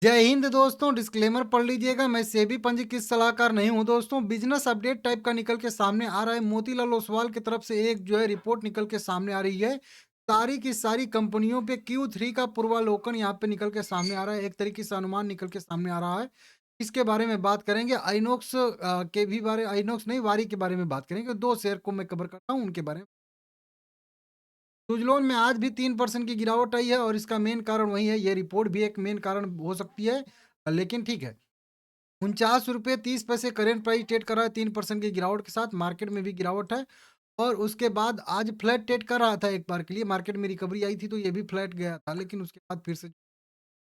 जय हिंद दोस्तों, डिस्क्लेमर पढ़ लीजिएगा। मैं सेबी पंजीकृत सलाहकार नहीं हूं दोस्तों। बिजनेस अपडेट टाइप का निकल के सामने आ रहा है। मोतीलाल ओसवाल की तरफ से एक जो है रिपोर्ट निकल के सामने आ रही है। सारी की सारी कंपनियों पे Q3 का पूर्वालोकन यहाँ पे निकल के सामने आ रहा है। एक तरीके से अनुमान निकल के सामने आ रहा है। इसके बारे में बात करेंगे। आइनोक्स के भी बारे, आइनोक्स नहीं, वारी के बारे में बात करेंगे। दो शेयर को मैं कवर करता हूँ, उनके बारे में। सुजलोन में आज भी 3% की गिरावट आई है और इसका मेन कारण वही है। ये रिपोर्ट भी एक मेन कारण हो सकती है, लेकिन ठीक है। 49 रुपये 30 पैसे करेंट प्राइस ट्रेड कर रहा है 3% की गिरावट के साथ। मार्केट में भी गिरावट है और उसके बाद आज फ्लैट ट्रेड कर रहा था। एक बार के लिए मार्केट में रिकवरी आई थी तो ये भी फ्लैट गया था, लेकिन उसके बाद फिर से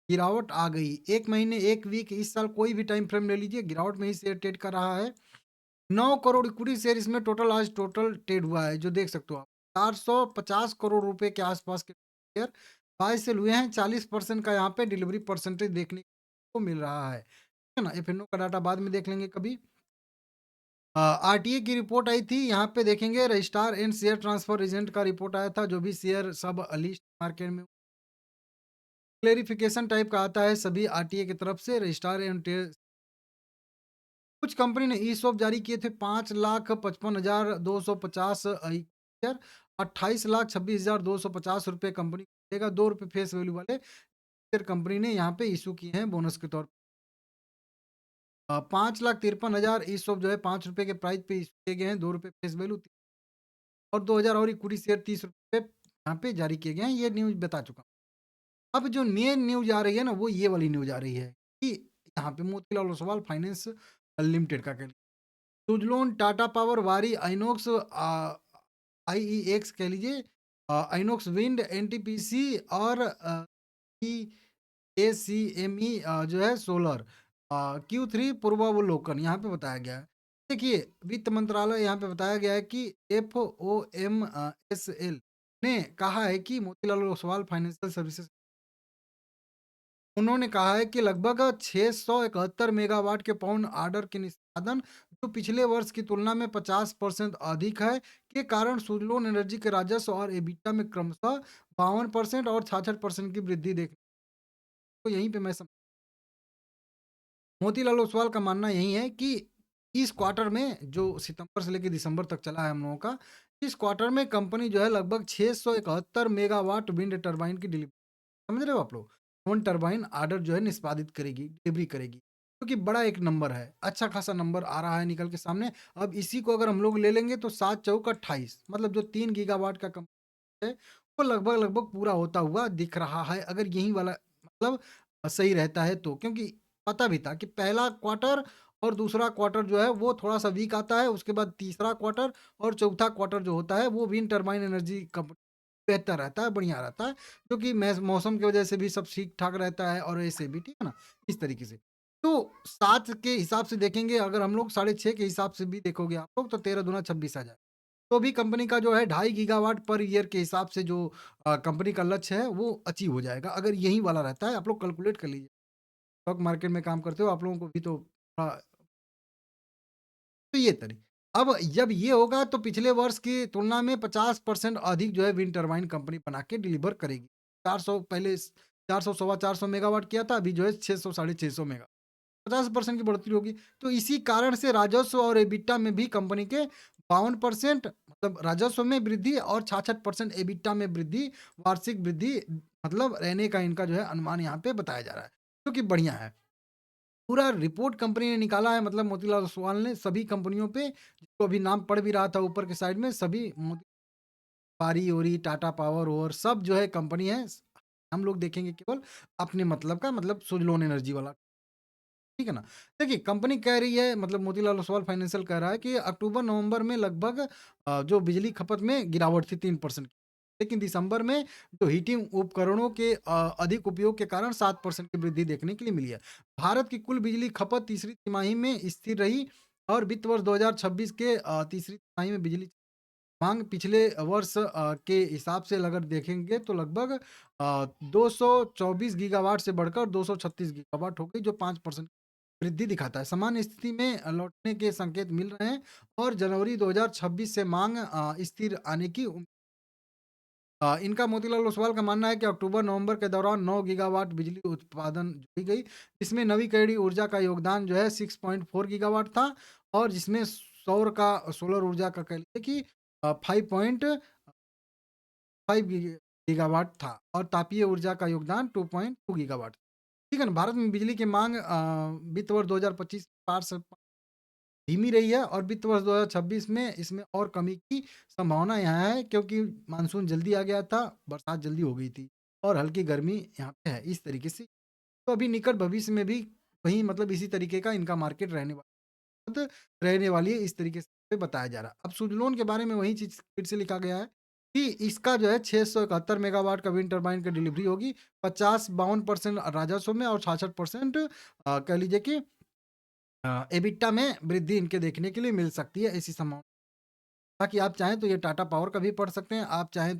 गिरावट आ गई। एक महीने, एक वीक, इस साल कोई भी टाइम फ्रेम ले लीजिए, गिरावट में ही शेयर ट्रेड कर रहा है। 9 करोड़ इक्विटी शेयर इसमें टोटल आज टोटल ट्रेड हुआ है, जो देख सकते हो आप। 450 करोड़ रुपए के आसपास के शेयर बाय सेल हुए हैं। 40% का यहाँ पे डिलीवरी परसेंटेज देखने को मिल रहा है ना। एफ का डाटा बाद में देख लेंगे कभी। आरटीए की रिपोर्ट आई थी, यहाँ पे देखेंगे registrar and share transfer agent का रिपोर्ट आया था। जो भी शेयर सब लिस्ट मार्केट में क्लेरिफिकेशन टाइप का आता है सभी आरटीए की तरफ से। रजिस्ट्रार एंड कुछ कंपनी ने ई शॉप जारी किए थे 5,55,250 शेयर। 28,26,250 रुपये कंपनी को देगा। 2 रुपये फेस वैल्यू वाले शेयर कंपनी ने यहाँ पे इशू किए हैं बोनस के तौर पर। 5,53,000 ई शॉप जो है 5 रुपये के प्राइस पे इशू किए गए हैं। 2 रुपये फेस वैल्यू और 2,000 और इक्विटी शेयर 30 रुपये यहाँ पे जारी किए गए हैं। ये न्यूज़ बता चुका हूँ। अब जो नई न्यूज़ आ रही है ना, वो ये वाली न्यूज़ आ रही है कि यहाँ पे मोतीलाल ओसवाल फाइनेंस लिमिटेड का सुजलोन, टाटा पावर, वारी, आइनॉक्स, आईईएक्स कह लीजिए, आइनॉक्स विंड, एनटीपीसी और एसीएमई जो है सोलर। Q3 पूर्वावलोकन यहाँ पे बताया गया है। देखिए, वित्त मंत्रालय यहाँ पे बताया गया है कि FOMSL ने कहा है कि मोतीलाल ओसवाल फाइनेंशियल सर्विसेज, उन्होंने कहा है कि लगभग 671 मेगावाट के पौन ऑर्डर के निष्पादन, जो पिछले वर्ष की तुलना में 50% अधिक है, के कारण सुजलोन एनर्जी के राजस्व और एबिटा में क्रमशः 52% और 66% की वृद्धि देखने को। यहीं पे मैं मोतीलाल ओसवाल का मानना यही है कि इस क्वार्टर में, जो सितंबर से लेकर दिसंबर तक चला है हम लोगों का, इस क्वार्टर में कंपनी जो है लगभग 671 मेगावाट विंड टरबाइन की डिलीवरी, समझ रहे हो आप लोग, वन टरबाइन ऑर्डर जो है निष्पादित करेगी, डिलीवरी करेगी। क्योंकि बड़ा एक नंबर है, अच्छा खासा नंबर आ रहा है निकल के सामने। अब इसी को अगर हम लोग ले लेंगे तो 7 चौक 28, मतलब जो 3 गीगावाट का कंपनी है, वो लगभग लगभग पूरा होता हुआ दिख रहा है, अगर यही वाला मतलब सही रहता है तो। क्योंकि पता भी था कि पहला क्वार्टर और दूसरा क्वार्टर जो है वो थोड़ा सा वीक आता है, उसके बाद तीसरा क्वार्टर और चौथा क्वार्टर जो होता है वो विंड टरबाइन एनर्जी कंपनी बेहतर रहता है, बढ़िया रहता है। क्योंकि मौसम की वजह से भी सब ठीक ठाक रहता है और ऐसे भी, ठीक है ना, इस तरीके से। तो 7 के हिसाब से देखेंगे, अगर हम लोग 6.5 के हिसाब से भी देखोगे आप लोग, तो 13 दूना 26 आ जाए। तो भी कंपनी का जो है 2.5 गीगावाट पर ईयर के हिसाब से जो कंपनी का लक्ष्य है वो अचीव हो जाएगा, अगर यही वाला रहता है। आप लोग कैलकुलेट कर लीजिए, स्टॉक मार्केट में काम करते हो, आप लोगों को भी तो तो ये तरी अब जब ये होगा तो पिछले वर्ष की तुलना में 50% अधिक जो है विंड टरबाइन कंपनी बना के डिलीवर करेगी। 400, पहले 400 सवा 400 मेगावाट किया था, अभी जो है 600 साढ़े 600 मेगा, 50% की बढ़ोतरी होगी। तो इसी कारण से राजस्व और एबिटा में भी कंपनी के 52%, मतलब राजस्व में वृद्धि और 66% एबिटा में वृद्धि, वार्षिक वृद्धि मतलब रहने का इनका जो है अनुमान यहाँ पे बताया जा रहा है, जो कि बढ़िया है। पूरा रिपोर्ट कंपनी ने निकाला है, मतलब मोतीलाल ओसवाल ने सभी कंपनियों पे, जिसको अभी नाम पढ़ भी रहा था ऊपर के साइड में, सभी पारी ओरी, टाटा पावर और सब जो है कंपनी है। हम लोग देखेंगे केवल अपने मतलब का, मतलब सुजलोन एनर्जी वाला, ठीक है ना। देखिए, कंपनी कह रही है, मतलब मोतीलाल ओसवाल फाइनेंशियल कह रहा है कि अक्टूबर नवंबर में लगभग जो बिजली खपत में गिरावट थी 3%, लेकिन दिसंबर में जो हीटिंग उपकरणों के अधिक उपयोग के कारण 7% की वृद्धि देखने के लिए मिली है। भारत की कुल बिजली खपत तीसरी तिमाही में स्थिर रही और वित्त वर्ष 2026 के तीसरी तिमाही में बिजली मांग पिछले वर्ष के हिसाब से अगर देखेंगे तो लगभग 224 गीगावाट से बढ़कर 236 गीगावाट हो गई, जो 5% वृद्धि दिखाता है। सामान्य स्थिति में लौटने के संकेत मिल रहे हैं और जनवरी 2026 से मांग स्थिर आने की इनका मोतीलाल ओसवाल का मानना है कि अक्टूबर-नवंबर के दौरान 9 गीगावाट बिजली उत्पादन जोड़ी गई, जिसमें नवीकरणीय ऊर्जा का योगदान जो है 6.4 गीगावाट था और जिसमें सोलर ऊर्जा का कह लीजिए कि 5.5 गीगावाट था और तापीय ऊर्जा का योगदान 2.2 गीगावाट। ठीक है ना? भारत में बिजली की माँग वित्त वर्ष 2025 पार से धीमी रही है और वित्त वर्ष 2026 में इसमें और कमी की संभावना यहाँ है क्योंकि मानसून जल्दी आ गया था, बरसात जल्दी हो गई थी और हल्की गर्मी यहाँ पे है, इस तरीके से। तो अभी निकट भविष्य में भी वही मतलब इसी तरीके का इनका मार्केट रहने वाली है, इस तरीके से बताया जा रहा है। अब सुज़लोन के बारे में वही चीज़ फिर से लिखा गया है कि इसका जो है 671 मेगावाट का विंड टर्बाइन की डिलीवरी होगी, 50-52% राजस्व में और 66% कह लीजिए कि एबिटा में वृद्धि इनके देखने के लिए मिल सकती है, ऐसी संभावना। बाकी आप चाहें तो ये टाटा पावर का भी पढ़ सकते हैं, आप चाहें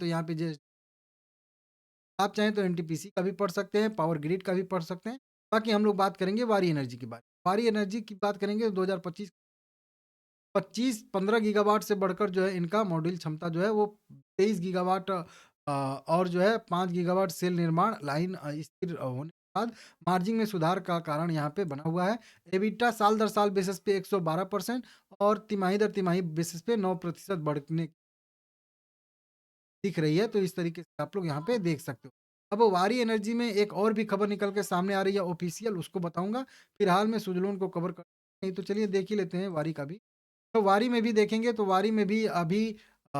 तो एनटीपीसी का भी पढ़ सकते हैं, पावर ग्रिड का भी पढ़ सकते हैं। बाकी हम लोग बात करेंगे वारी एनर्जी की बात। वारी एनर्जी की बात करेंगे तो 2025 15 गीगावाट से बढ़कर जो है इनका मॉड्यूल क्षमता जो है वो 23 गीगावाट और जो है 5 गीगावाट सेल निर्माण लाइन स्थिर होने के बाद मार्जिन में सुधार का कारण यहाँ पे बना हुआ है। एबिटा साल दर साल बेसिस पे 112% और तिमाही दर तिमाही बेसिस पे 9% बढ़ने दिख रही है, तो इस तरीके से आप लोग यहाँ पे देख सकते हो। अब वारी एनर्जी में एक और भी खबर निकल के सामने आ रही है ऑफिशियल, उसको बताऊँगा। फिलहाल मैं सुज़लोन को कवर कर नहीं तो चलिए देख ही लेते हैं वारी का भी। तो वारी में भी देखेंगे तो वारी में भी अभी अ,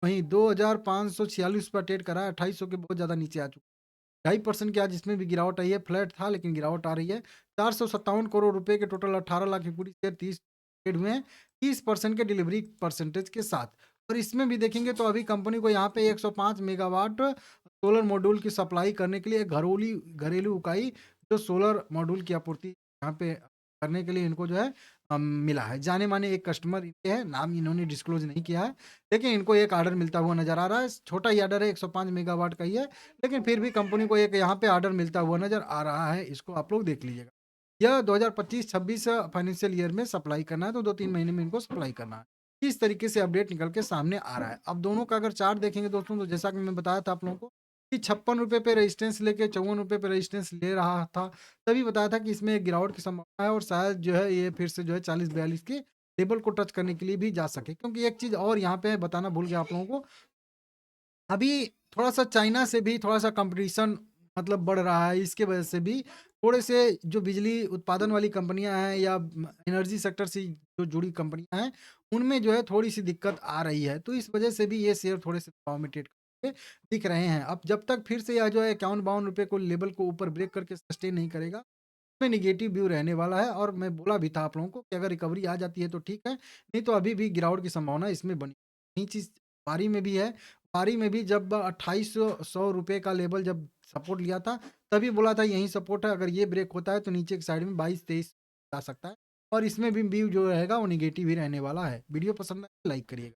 वहीं 2546 पर ट्रेड करा है, 2800 के बहुत ज़्यादा नीचे आ चुका है। 2.5% की आज इसमें भी गिरावट आई है, फ्लैट था लेकिन गिरावट आ रही है। 457 करोड़ रुपए के total 18 lakh equity share 30 trade हुए हैं, 30% के डिलीवरी परसेंटेज के साथ। और इसमें भी देखेंगे तो अभी कंपनी को यहाँ पे 105 मेगावाट सोलर मॉड्यूल की सप्लाई करने के लिए घरेलू इकाई जो सोलर मॉड्यूल की आपूर्ति यहाँ पे करने के लिए इनको जो है मिला है। जाने-माने एक कस्टमर इनके हैं, नाम इन्होंने डिस्क्लोज़ नहीं किया है, लेकिन इनको एक ऑर्डर मिलता हुआ नज़र आ रहा है। छोटा ही ऑर्डर है, 105 मेगावाट का ही है, लेकिन फिर भी कंपनी को एक यहाँ पे ऑर्डर मिलता हुआ नज़र आ रहा है, इसको आप लोग देख लीजिएगा। यह 2025-26 फाइनेंशियल ईयर में सप्लाई करना है, तो 2-3 महीने में इनको सप्लाई करना है। इस तरीके से अपडेट निकल के सामने आ रहा है। अब दोनों का अगर चार्ट देखेंगे दोस्तों, तो जैसा कि मैं बताया था आप लोगों को कि ₹56 पे रेजिस्टेंस लेके ₹54 पे रेजिस्टेंस ले रहा था। तभी बताया था कि इसमें एक गिरावट की संभावना है और शायद जो है ये फिर से जो है 40-42 के लेवल को टच करने के लिए भी जा सके। क्योंकि एक चीज़ और यहाँ पे बताना भूल गया आप लोगों को, अभी थोड़ा-सा चाइना से भी थोड़ा-सा कॉम्पिटिशन मतलब बढ़ रहा है। इसके वजह से भी थोड़े से जो बिजली उत्पादन वाली कंपनियाँ हैं या एनर्जी सेक्टर से जो जुड़ी कंपनियाँ हैं, उनमें जो है थोड़ी-सी दिक्कत आ रही है। तो इस वजह से भी ये शेयर थोड़े से दबाव में ट्रेड करते दिख रहे हैं। अब जब तक फिर से यह जो है ₹51-52 को लेवल को ऊपर ब्रेक करके सस्टेन नहीं करेगा, में नेगेटिव व्यू रहने वाला है और मैं बोला भी था आप लोगों को कि अगर रिकवरी आ जाती है तो ठीक है, नहीं तो अभी भी गिरावट की संभावना इसमें बनी। यही चीज़ पारी में भी है। पारी में भी जब 2800 रुपए का लेवल जब सपोर्ट लिया था, तभी बोला था यही सपोर्ट है, अगर ये ब्रेक होता है तो नीचे की साइड में 22-23 जा सकता है और इसमें भी व्यू जो रहेगा वो नेगेटिव ही रहने वाला है। वीडियो पसंद आए लाइक करिएगा।